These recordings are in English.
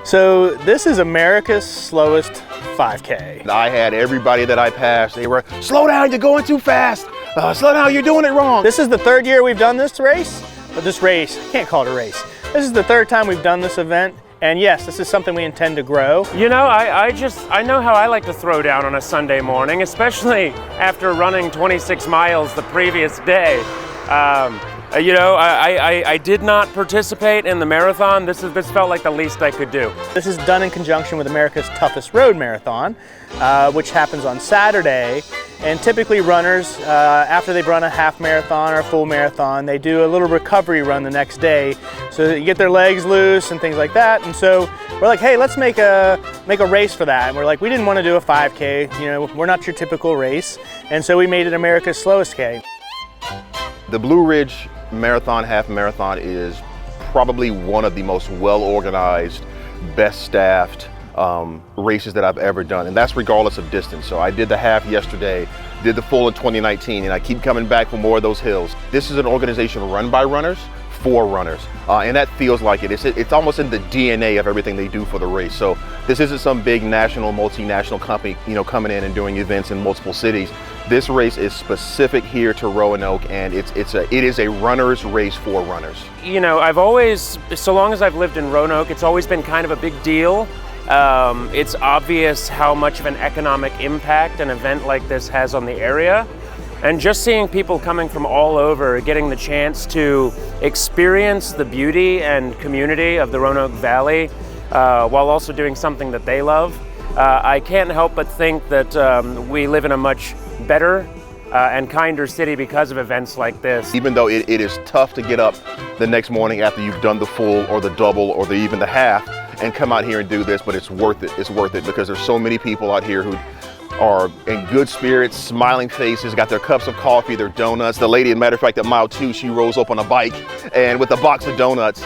So this is America's slowest 5K. I had everybody that I passed, they were, slow down, you're going too fast. Slow down, you're doing it wrong. This is the third year we've done this race. But this race, I can't call it a race. This is the third time we've done this event. And yes, this is something we intend to grow. You know, I know how I like to throw down on a Sunday morning, especially after running 26 miles the previous day. You know, I did not participate in the marathon. This felt like the least I could do. This is done in conjunction with America's Toughest Road Marathon, which happens on Saturday. And typically runners, after they've run a half marathon or a full marathon, they do a little recovery run the next day so that you get their legs loose and things like that. And so we're like, hey, let's make a race for that. And we're like, we didn't want to do a 5K, you know, we're not your typical race. And so we made it America's Slowest K. The Blue Ridge Marathon Half Marathon is probably one of the most well-organized, best staffed races that I've ever done, and that's regardless of distance. So I did the half yesterday, did the full in 2019, and I keep coming back for more of those hills. This is an organization run by runners, for runners, and that feels like it. It's almost in the DNA of everything they do for the race. So this isn't some big national, multinational company, you know, coming in and doing events in multiple cities. This race is specific here to Roanoke, and it is a runner's race for runners. You know, I've always, so long as I've lived in Roanoke, it's always been kind of a big deal. It's obvious how much of an economic impact an event like this has on the area. And just seeing people coming from all over, getting the chance to experience the beauty and community of the Roanoke Valley while also doing something that they love. I can't help but think that we live in a much better and kinder city because of events like this. Even though it is tough to get up the next morning after you've done the full or the double or even the half and come out here and do this, but it's worth it. It's worth it because there's so many people out here who are in good spirits, smiling faces, got their cups of coffee, their donuts. The lady, as a matter of fact, at mile 2, she rolls up on a bike and with a box of donuts.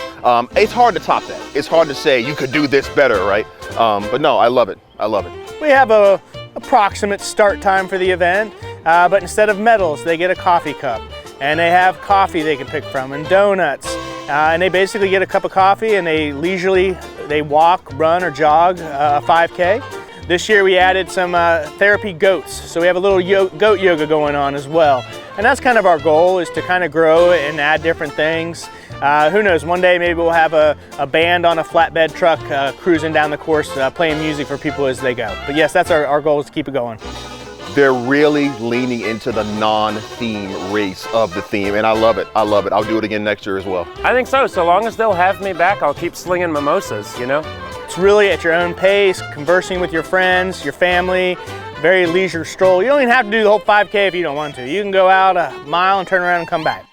It's hard to top that. It's hard to say you could do this better, right? But no, I love it. I love it. We have a approximate start time for the event, but instead of medals, they get a coffee cup. And they have coffee they can pick from and donuts. And they basically get a cup of coffee and they leisurely, they walk, run, or jog a 5K. This year we added some therapy goats, so we have a little goat yoga going on as well. And that's kind of our goal, is to kind of grow it and add different things. Who knows, one day maybe we'll have a band on a flatbed truck cruising down the course playing music for people as they go. But yes, that's our goal, is to keep it going. They're really leaning into the non-theme race of the theme, and I love it. I love it. I'll do it again next year as well. I think so. So long as they'll have me back, I'll keep slinging mimosas, you know? It's really at your own pace, conversing with your friends, your family, very leisure stroll. You don't even have to do the whole 5K if you don't want to. You can go out a mile and turn around and come back.